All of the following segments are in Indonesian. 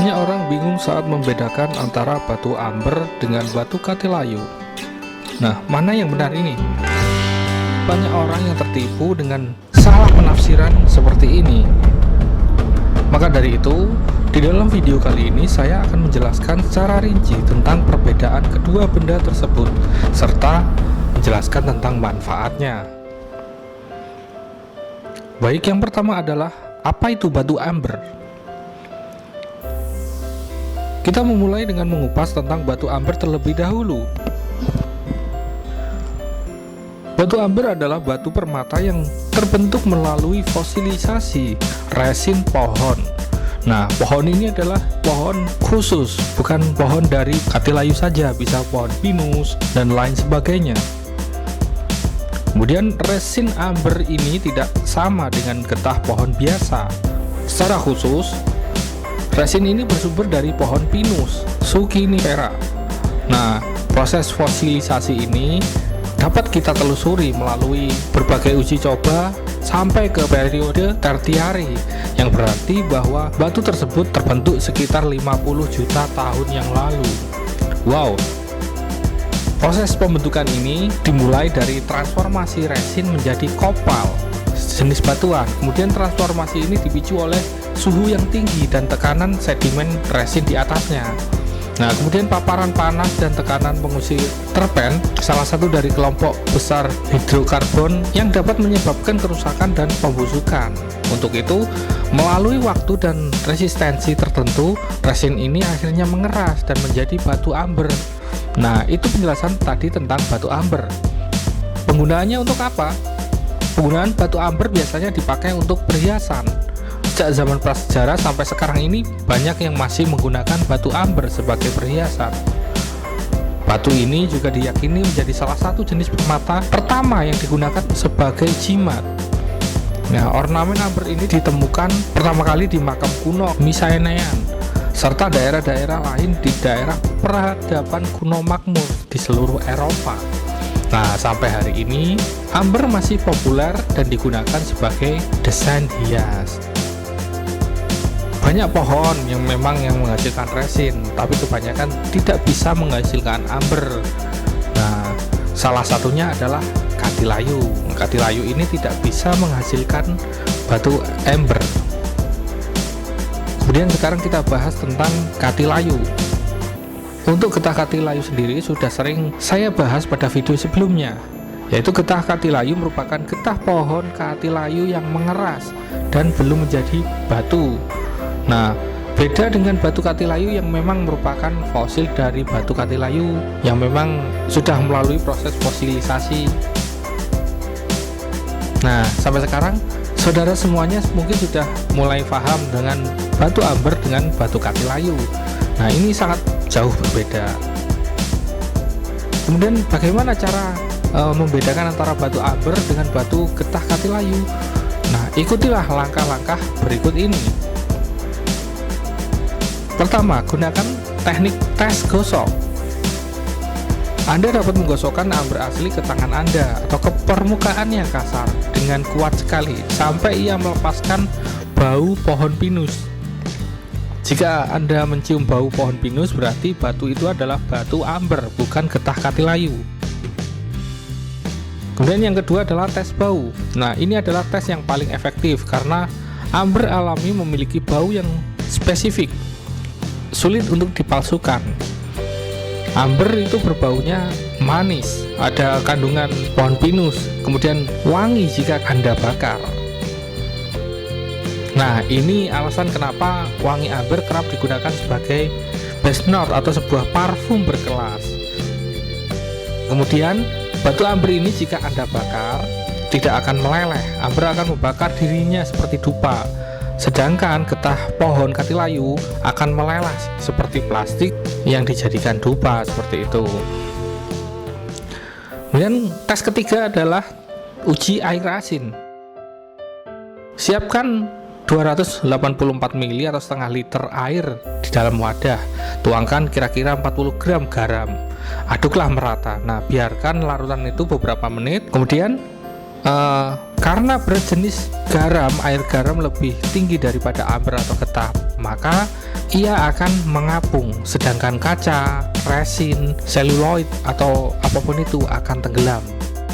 Banyak orang bingung saat membedakan antara batu amber dengan batu katilayu. Nah, mana yang benar ini? Banyak orang yang tertipu dengan salah penafsiran seperti ini. Maka dari itu, di dalam video kali ini saya akan menjelaskan secara rinci tentang perbedaan kedua benda tersebut, serta menjelaskan tentang manfaatnya. Baik, yang pertama adalah apa itu batu amber? Kita memulai dengan mengupas tentang batu amber terlebih dahulu. Batu amber adalah batu permata yang terbentuk melalui fosilisasi resin pohon. Nah, pohon ini adalah pohon khusus, bukan pohon dari katilayu saja, bisa pohon pinus dan lain sebagainya. Kemudian resin amber ini tidak sama dengan getah pohon biasa. Secara khusus, resin ini bersumber dari pohon pinus, Succinifera. Nah, proses fosilisasi ini dapat kita telusuri melalui berbagai uji coba sampai ke periode tertiari, yang berarti bahwa batu tersebut terbentuk sekitar 50 juta tahun yang lalu. Wow! Proses pembentukan ini dimulai dari transformasi resin menjadi kopal, jenis batuan. Kemudian transformasi ini dipicu oleh suhu yang tinggi dan tekanan sedimen resin di atasnya. Nah, kemudian paparan panas dan tekanan pengusir terpen, salah satu dari kelompok besar hidrokarbon yang dapat menyebabkan kerusakan dan pembusukan. Untuk itu, melalui waktu dan resistensi tertentu, resin ini akhirnya mengeras dan menjadi batu amber. Nah, itu penjelasan tadi tentang batu amber. Penggunaannya untuk apa? Penggunaan batu amber biasanya dipakai untuk perhiasan. Sejak zaman prasejarah sampai sekarang ini, banyak yang masih menggunakan batu amber sebagai perhiasan. Batu ini juga diyakini menjadi salah satu jenis permata pertama yang digunakan sebagai jimat. Nah, ornamen amber ini ditemukan pertama kali di makam kuno Mycenaean, serta daerah-daerah lain di daerah peradaban kuno makmur di seluruh Eropa. Nah, sampai hari ini, amber masih populer dan digunakan sebagai desain hias. Banyak pohon yang memang menghasilkan resin, tapi kebanyakan tidak bisa menghasilkan amber. Nah, salah satunya adalah katilayu. Katilayu ini tidak bisa menghasilkan batu amber. Kemudian sekarang kita bahas tentang katilayu. Untuk getah katilayu sendiri sudah sering saya bahas pada video sebelumnya, yaitu getah katilayu merupakan getah pohon katilayu yang mengeras dan belum menjadi batu. Nah, beda dengan batu katilayu yang memang merupakan fosil dari batu katilayu yang memang sudah melalui proses fosilisasi. Nah, sampai sekarang saudara semuanya mungkin sudah mulai paham dengan batu amber dengan batu katilayu. Nah, ini sangat jauh berbeda. Kemudian bagaimana cara membedakan antara batu amber dengan batu getah katilayu? Nah, ikutilah langkah-langkah berikut ini. Pertama, gunakan teknik tes gosok. Anda dapat menggosokkan amber asli ke tangan Anda atau ke permukaan yang kasar dengan kuat sekali sampai ia melepaskan bau pohon pinus. Jika Anda mencium bau pohon pinus, berarti batu itu adalah batu amber, bukan getah katilayu. Kemudian yang kedua adalah tes bau. Nah, ini adalah tes yang paling efektif karena amber alami memiliki bau yang spesifik, sulit untuk dipalsukan. Amber itu berbaunya manis, ada kandungan pohon pinus, kemudian wangi jika Anda bakar. Nah, ini alasan kenapa wangi amber kerap digunakan sebagai best note atau sebuah parfum berkelas. Kemudian, batu amber ini jika Anda bakar tidak akan meleleh, amber akan membakar dirinya seperti dupa. Sedangkan getah pohon katilayu akan meleleh seperti plastik yang dijadikan dupa, seperti itu. Kemudian tes ketiga adalah uji air asin. Siapkan 284 ml atau setengah liter air di dalam wadah. Tuangkan kira-kira 40 gram garam. Aduklah merata. Nah, biarkan larutan itu beberapa menit. Kemudian karena berjenis garam, air garam lebih tinggi daripada amber atau getah, maka ia akan mengapung, sedangkan kaca, resin, seluloid, atau apapun itu akan tenggelam.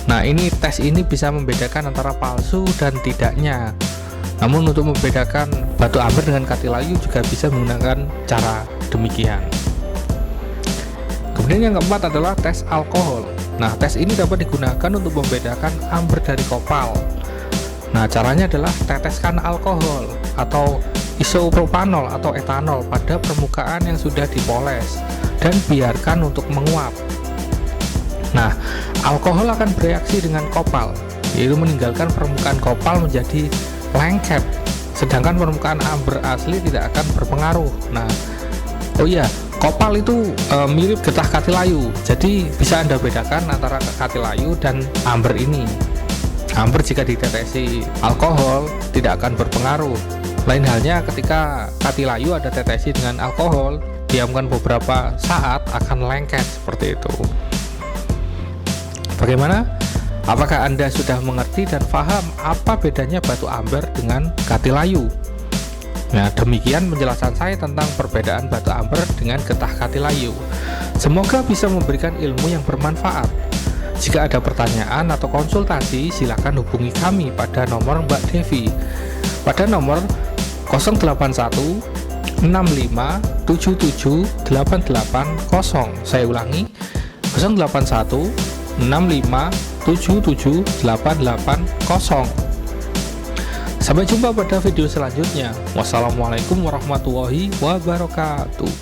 Nah, tes ini bisa membedakan antara palsu dan tidaknya. Namun untuk membedakan batu amber dengan katilayu juga bisa menggunakan cara demikian. Kemudian yang keempat adalah tes alkohol. Nah, tes ini dapat digunakan untuk membedakan amber dari kopal. Nah, caranya adalah teteskan alkohol atau isopropanol atau etanol pada permukaan yang sudah dipoles dan biarkan untuk menguap. Nah, alkohol akan bereaksi dengan kopal, yaitu meninggalkan permukaan kopal menjadi lengket, sedangkan permukaan amber asli tidak akan berpengaruh. Nah, kopal itu mirip getah katilayu, jadi bisa Anda bedakan antara katilayu dan amber ini. Amber jika ditetesi alkohol tidak akan berpengaruh. Lain halnya ketika katilayu ada tetesi dengan alkohol, diamkan beberapa saat akan lengket seperti itu. Bagaimana? Apakah Anda sudah mengerti dan paham apa bedanya batu amber dengan katilayu? Nah, demikian penjelasan saya tentang perbedaan batu amber dengan getah katilayu. Semoga bisa memberikan ilmu yang bermanfaat. Jika ada pertanyaan atau konsultasi, silakan hubungi kami pada nomor Mbak Devi pada nomor 081 65 77 880. Saya ulangi, 081 65 77 880. Sampai jumpa pada video selanjutnya. Wassalamualaikum warahmatullahi wabarakatuh.